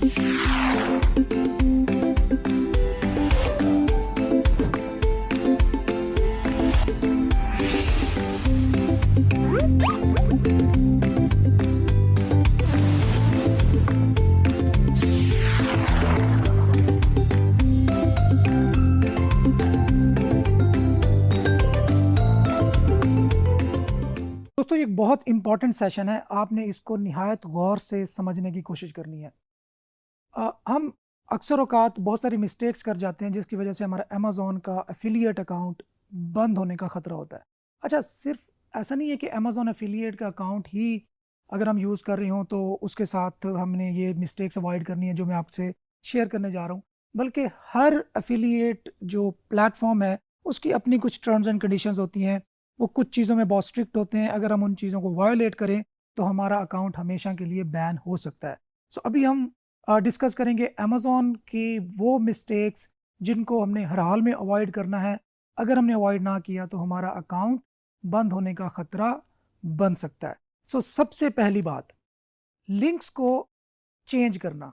दोस्तों, ये एक बहुत इंपॉर्टेंट सेशन है। आपने इसको निहायत गौर से समझने की कोशिश करनी है। हम अक्सर औकात बहुत सारी मिस्टेक्स कर जाते हैं जिसकी वजह से हमारा अमेज़न का एफ़िलिएट अकाउंट बंद होने का ख़तरा होता है। अच्छा, सिर्फ़ ऐसा नहीं है कि अमेज़न एफ़िलिएट का अकाउंट ही अगर हम यूज़ कर रहे हों तो उसके साथ हमने ये मिस्टेक्स अवॉइड करनी है जो मैं आपसे शेयर करने जा रहा हूँ। बल्कि हर एफ़िलिएट जो प्लेटफ़ॉर्म है उसकी अपनी कुछ टर्म्स एंड कंडीशंस होती हैं। वो कुछ चीज़ों में बहुत स्ट्रिक्ट होते हैं। अगर हम उन चीज़ों को वायोलेट करें तो हमारा अकाउंट हमेशा के लिए बैन हो सकता है। सो अभी हम डिस्कस करेंगे अमेज़न की वो मिस्टेक्स जिनको हमने हर हाल में अवॉइड करना है। अगर हमने अवॉइड ना किया तो हमारा अकाउंट बंद होने का ख़तरा बन सकता है। सो सबसे पहली बात, लिंक्स को चेंज करना।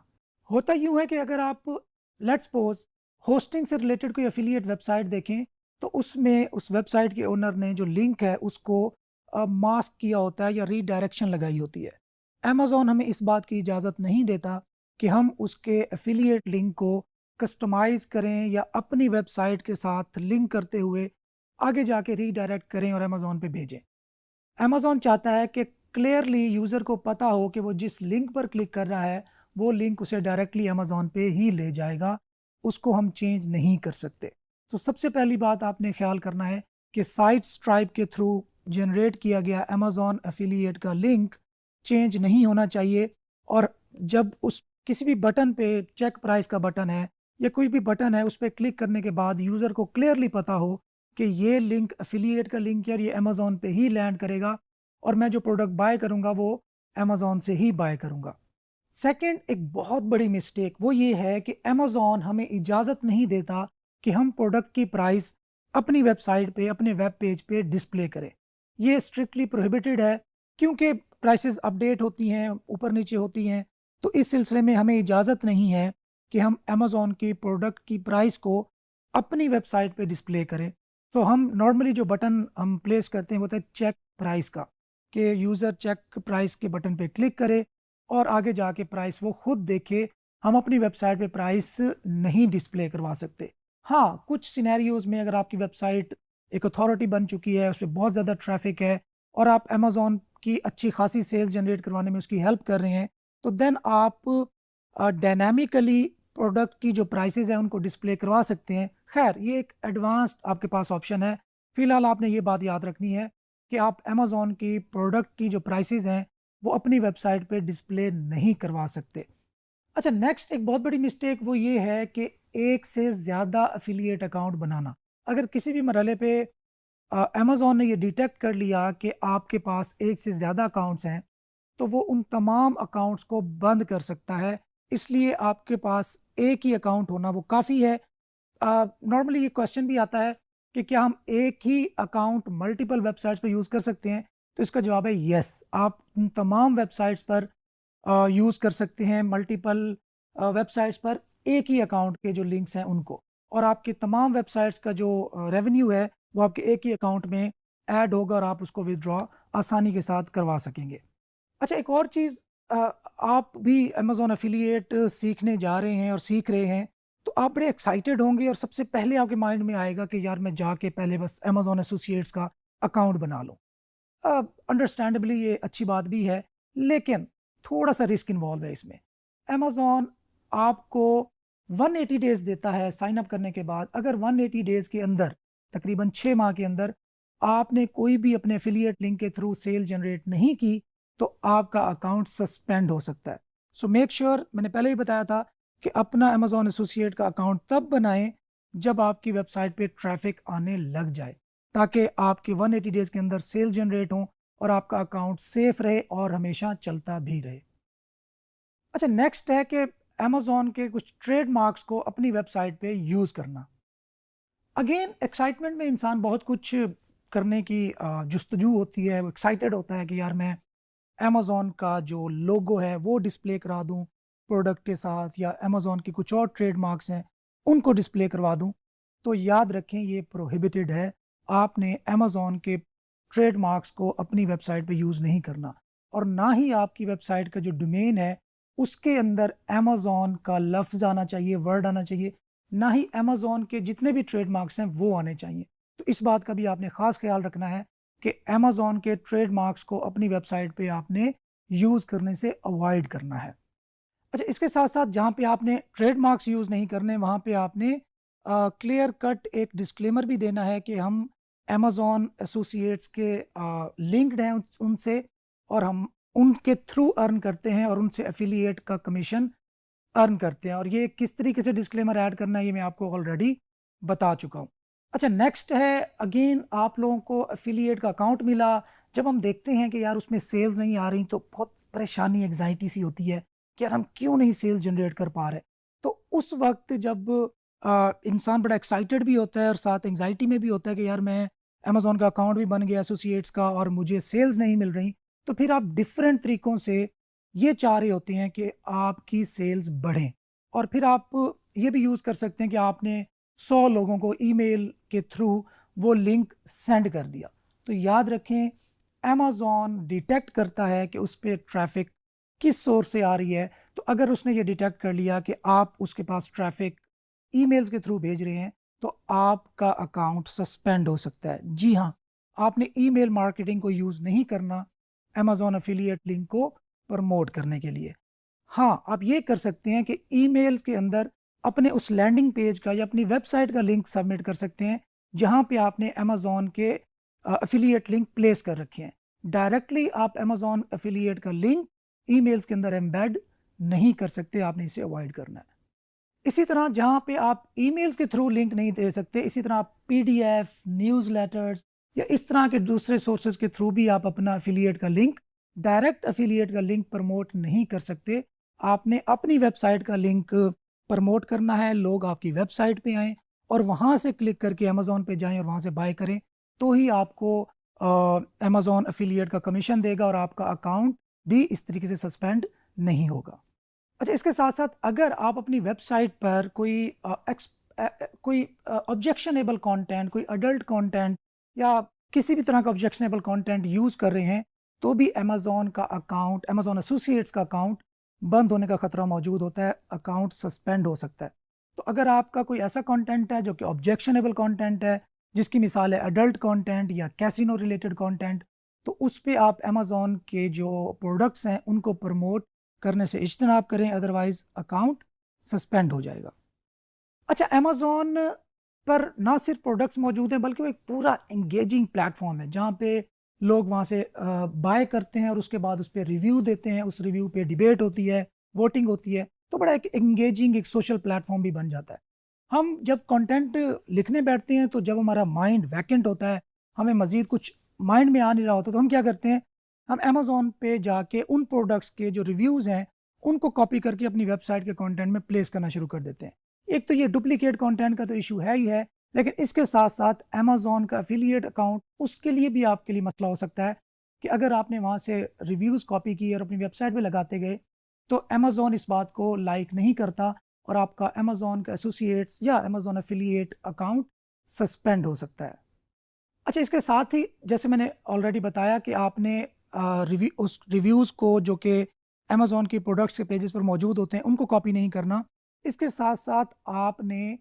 होता यूँ है कि अगर आप लेट्स सपोज़ होस्टिंग से रिलेटेड कोई एफ़िलिएट वेबसाइट देखें, तो उसमें उस वेबसाइट के ओनर ने जो लिंक है उसको मास्क किया होता है या रीडायरेक्शन लगाई होती है। अमेज़न हमें इस बात की इजाज़त नहीं देता कि हम उसके एफ़िलिएट लिंक को कस्टमाइज़ करें या अपनी वेबसाइट के साथ लिंक करते हुए आगे जाके रीडायरेक्ट करें और अमेज़न पे भेजें। अमेज़न चाहता है कि क्लियरली यूज़र को पता हो कि वो जिस लिंक पर क्लिक कर रहा है, वो लिंक उसे डायरेक्टली अमेज़न पे ही ले जाएगा, उसको हम चेंज नहीं कर सकते। तो सबसे पहली बात आपने ख़्याल करना है कि साइट स्ट्राइप के थ्रू जनरेट किया गया अमेज़न एफ़िलिएट का लिंक चेंज नहीं होना चाहिए। और जब उस किसी भी बटन पे चेक प्राइस का बटन है या कोई भी बटन है, उस पे क्लिक करने के बाद यूज़र को क्लियरली पता हो कि ये लिंक एफ़िलिएट का लिंक है और ये अमेज़न पे ही लैंड करेगा और मैं जो प्रोडक्ट बाय करूँगा वो अमेज़न से ही बाय करूँगा। सेकंड, एक बहुत बड़ी मिस्टेक वो ये है कि अमेज़न हमें इजाज़त नहीं देता कि हम प्रोडक्ट की प्राइस अपनी वेबसाइट पे, अपने वेब पेज पे डिस्प्ले करें। ये स्ट्रिक्टली प्रोहिबिटेड है क्योंकि प्राइसेस अपडेट होती हैं, ऊपर-नीचे होती हैं। तो इस सिलसिले में हमें इजाज़त नहीं है कि हम अमेज़न की प्रोडक्ट की प्राइस को अपनी वेबसाइट पे डिस्प्ले करें। तो हम नॉर्मली जो बटन हम प्लेस करते हैं वो होता है चेक प्राइस का, कि यूज़र चेक प्राइस के बटन पे क्लिक करे और आगे जाके प्राइस वो खुद देखे। हम अपनी वेबसाइट पे प्राइस नहीं डिस्प्ले करवा सकते। हाँ, कुछ सिनेरियोज़ में अगर आपकी वेबसाइट एक अथॉरिटी बन चुकी है, उसपे बहुत ज़्यादा ट्रैफ़िक है और आप अमेज़न की अच्छी खासी सेल्स जनरेट करवाने में उसकी हेल्प कर रहे हैं, तो देन आप डायनामिकली प्रोडक्ट की जो प्राइसेज़ हैं उनको डिस्प्ले करवा सकते हैं। ख़ैर, ये एक एडवांस्ड आपके पास ऑप्शन है। फ़िलहाल आपने ये बात याद रखनी है कि आप अमेज़न की प्रोडक्ट की जो प्राइसेज़ हैं, वो अपनी वेबसाइट पे डिस्प्ले नहीं करवा सकते। अच्छा, नेक्स्ट एक बहुत बड़ी मिस्टेक वो ये है कि एक से ज़्यादा एफ़िलिएट अकाउंट बनाना। अगर किसी भी मरहले पे अमेज़न ने ये डिटेक्ट कर लिया कि आपके पास एक से ज़्यादा अकाउंट्स हैं, तो वो उन तमाम अकाउंट्स को बंद कर सकता है। इसलिए आपके पास एक ही अकाउंट होना वो काफ़ी है। नॉर्मली ये क्वेश्चन भी आता है कि क्या हम एक ही अकाउंट मल्टीपल वेबसाइट्स पे यूज़ कर सकते हैं? तो इसका जवाब है येस। आप उन तमाम वेबसाइट्स पर यूज़ कर सकते हैं, मल्टीपल वेबसाइट्स पर एक ही अकाउंट के जो लिंक्स हैं उनको। और आपके तमाम वेबसाइट्स का जो रेवेन्यू है वो आपके एक ही अकाउंट में ऐड होगा और आप उसको विथड्रॉ आसानी के साथ करवा सकेंगे। अच्छा, एक और चीज़, आप भी अमेज़न एफ़िलिएट सीखने जा रहे हैं और सीख रहे हैं, तो आप बड़े एक्साइटेड होंगे और सबसे पहले आपके माइंड में आएगा कि यार मैं जाके पहले बस अमेज़न एसोसिएट्स का अकाउंट बना लूँ। अंडरस्टैंडेबली ये अच्छी बात भी है, लेकिन थोड़ा-सा रिस्क इन्वॉल्व है इसमें। अमेज़न आपको 180 डेज़ देता है साइन अप करने के बाद। अगर 180 डेज़ के अंदर, तकरीबन 6 माह के अंदर आपने कोई भी अपने एफ़िलिएट लिंक के थ्रू सेल जनरेट नहीं की, तो आपका अकाउंट सस्पेंड हो सकता है। सो मेक श्योर, मैंने पहले ही बताया था कि अपना अमेज़न एसोसिएट का अकाउंट तब बनाएँ, जब आपकी वेबसाइट पे ट्रैफ़िक आने लग जाए, ताकि आपके 180 डेज़ के अंदर सेल जनरेट हों और आपका अकाउंट सेफ रहे और हमेशा चलता भी रहे। अच्छा, नेक्स्ट है कि अमेज़न के कुछ ट्रेडमार्क्स को अपनी वेबसाइट पे यूज़ करना। अगेन एक्साइटमेंट में इंसान बहुत कुछ करने की जुस्तजू होती है, वो एक्साइटेड होता है कि यार मैं अमेज़न का जो लोगो है वो डिस्प्ले करा दूँ, प्रोडक्ट के साथ या अमेज़न के कुछ और ट्रेडमार्क्स हैं उनको डिस्प्ले करवा दूं, तो याद रखें ये प्रोहिबिटेड है। आपने अमेज़न के ट्रेडमार्क्स को अपनी वेबसाइट पे यूज़ नहीं करना, और ना ही आपकी वेबसाइट का जो डोमेन है उसके अंदर अमेज़न का लफ्ज़ आना चाहिए, वर्ड आना चाहिए, ना ही अमेज़न के जितने भी ट्रेडमार्क्स हैं वो आने चाहिए। तो इस बात का भी आपने ख़ास ख्याल रखना है कि अमेज़न के ट्रेडमार्क्स को अपनी वेबसाइट पे आपने यूज़ करने से अवॉइड करना है। अच्छा, इसके साथ-साथ जहाँ पे आपने ट्रेडमार्क्स यूज़ नहीं करने, वहाँ पे आपने क्लियर कट एक डिस्क्लेमर भी देना है कि हम अमेज़न एसोसिएट्स के लिंक्ड हैं उनसे, और हम उनके थ्रू अर्न करते हैं और उनसे एफ़िलिएट का कमीशन अर्न करते हैं। और ये किस तरीके से डिस्क्लेमर ऐड करना है ये मैं आपको ऑलरेडी बता चुका हूँ। अच्छा, नेक्स्ट है, अगेन आप लोगों को एफ़िलिएट का अकाउंट मिला, जब हम देखते हैं कि यार उसमें सेल्स नहीं आ रही तो बहुत परेशानी, एंग्ज़ायटी सी होती है कि यार हम क्यों नहीं सेल्स जनरेट कर पा रहे। तो उस वक्त जब इंसान बड़ा एक्साइटेड भी होता है और साथ एंग्ज़ायटी में भी होता है कि यार मैं अमेज़न का अकाउंट भी बन गया एसोसिएट्स का और मुझे सेल्स नहीं मिल रही, तो फिर आप डिफरेंट तरीकों से ये चाह रहे होते हैं कि आपकी सेल्स बढ़ें। और फिर आप ये भी यूज़ कर सकते हैं कि आपने 100 लोगों को ईमेल के थ्रू वो लिंक सेंड कर दिया। तो याद रखें, अमेज़न डिटेक्ट करता है कि उस पे ट्रैफ़िक किस सोर्स से आ रही है। तो अगर उसने ये डिटेक्ट कर लिया कि आप उसके पास ट्रैफ़िक ईमेल्स के थ्रू भेज रहे हैं, तो आपका अकाउंट सस्पेंड हो सकता है। जी हाँ, आपने ईमेल मार्केटिंग को यूज़ नहीं करना अमेज़न एफ़िलिएट लिंक को प्रमोट करने के लिए। हाँ, आप ये कर सकते हैं कि ईमेल्स के अंदर अपने उस लैंडिंग पेज का या अपनी वेबसाइट का लिंक सबमिट कर सकते हैं, जहाँ पे आपने अमेज़न के एफ़िलिएट लिंक प्लेस कर रखे हैं। डायरेक्टली आप अमेज़न एफ़िलिएट का लिंक ईमेल्स के अंदर एम्बेड नहीं कर सकते, आपने इसे अवॉइड करना है। इसी तरह जहाँ पे आप ईमेल्स के थ्रू लिंक नहीं दे सकते, इसी तरह आप पीडीएफ, न्यूज़लेटर्स या इस तरह के दूसरे सोर्सेज़ के थ्रू भी आप अपना एफ़िलिएट का लिंक, डायरेक्ट एफ़िलिएट का लिंक प्रमोट नहीं कर सकते। आपने अपनी वेबसाइट का लिंक प्रमोट करना है, लोग आपकी वेबसाइट पे आएँ और वहाँ से क्लिक करके अमेज़न पे जाएँ और वहाँ से बाय करें, तो ही आपको अमेज़न एफ़िलिएट का कमीशन देगा और आपका अकाउंट भी इस तरीके से सस्पेंड नहीं होगा। अच्छा, इसके साथ-साथ अगर आप अपनी वेबसाइट पर कोई ऑब्जेक्शनेबल कंटेंट, कोई अडल्ट कंटेंट या किसी भी तरह का ऑब्जेक्शनेबल कंटेंट यूज़ कर रहे हैं, तो भी अमेज़न का अकाउंट, अमेज़न एसोसिएट्स का अकाउंट बंद होने का खतरा मौजूद होता है, अकाउंट सस्पेंड हो सकता है। तो अगर आपका कोई ऐसा कंटेंट है जो कि ऑब्जेक्शनेबल कंटेंट है, जिसकी मिसाल है अडल्ट कंटेंट या कैसीनो रिलेटेड कंटेंट, तो उस पे आप अमेज़न के जो प्रोडक्ट्स हैं, उनको प्रमोट करने से इज्तनाब करें, अदरवाइज़ अकाउंट सस्पेंड हो जाएगा। अच्छा, अमेज़न पर ना सिर्फ़ प्रोडक्ट्स मौजूद हैं, बल्कि वो एक पूरा एंगेजिंग प्लेटफ़ॉर्म है, जहाँ पे लोग वहाँ से बाय करते हैं और उसके बाद उस पे रिव्यू देते हैं, उस रिव्यू पे डिबेट होती है, वोटिंग होती है, तो बड़ा एक एंगेजिंग एक सोशल प्लेटफ़ॉर्म भी बन जाता है। हम जब कंटेंट लिखने बैठते हैं, तो जब हमारा माइंड वैकेंट होता है, हमें मज़ीद कुछ माइंड में आ नहीं रहा होता, तो हम क्या करते हैं, हम अमेज़न पे जाके उन प्रोडक्ट्स के जो रिव्यूज़ हैं, उनको कॉपी करके अपनी वेबसाइट के कंटेंट में प्लेस करना शुरू कर देते हैं। एक तो ये डुप्लीकेट कंटेंट का तो इश्यू है ही है, लेकिन इसके साथ-साथ अमेज़न का एफ़िलिएट अकाउंट, उसके लिए भी आपके लिए मसला हो सकता है कि अगर आपने वहाँ से रिव्यूज़ कॉपी किए और अपनी वेबसाइट पे लगाते गए, तो अमेज़न इस बात को लाइक नहीं करता और आपका अमेज़न का एसोसिएट्स या अमेज़न एफ़िलिएट अकाउंट सस्पेंड हो सकता है। अच्छा, इसके साथ ही जैसे मैंने ऑलरेडी बताया कि आपने उस रिव्यूज़ को जो कि अमेज़न के प्रोडक्ट्स के पेजेस पर मौजूद होते हैं, उनको कॉपी नहीं करना। इसके साथ-साथ आपने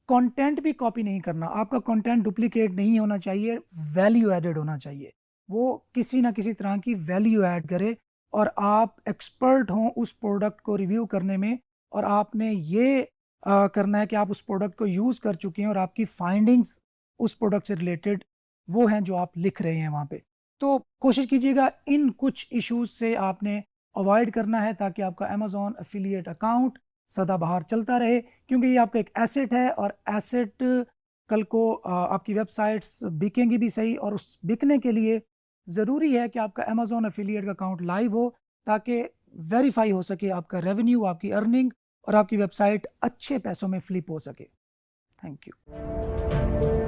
कंटेंट भी कॉपी नहीं करना। आपका कंटेंट डुप्लीकेट नहीं होना चाहिए, वैल्यू एडेड होना चाहिए। वो किसी न किसी तरह की वैल्यू ऐड करे और आप एक्सपर्ट हों उस प्रोडक्ट को रिव्यू करने में, और आपने ये करना है कि आप उस प्रोडक्ट को यूज़ कर चुके हैं और आपकी फाइंडिंग्स उस प्रोडक्ट से रिलेटेड वो हैं जो आप लिख रहे हैं वहाँ पे। तो कोशिश कीजिएगा इन कुछ इश्यूज़ से आपने अवॉइड करना है, ताकि आपका अमेज़न एफ़िलिएट अकाउंट सदाबहार चलता रहे, क्योंकि ये आपका एक एसेट है और एसेट कल को आपकी वेबसाइट्स बिकेंगी भी सही, और उस बिकने के लिए ज़रूरी है कि आपका अमेज़न एफ़िलिएट का अकाउंट लाइव हो, ताकि वेरीफ़ाई हो सके आपका रेवेन्यू, आपकी अर्निंग और आपकी वेबसाइट अच्छे पैसों में फ्लिप हो सके। Thank you.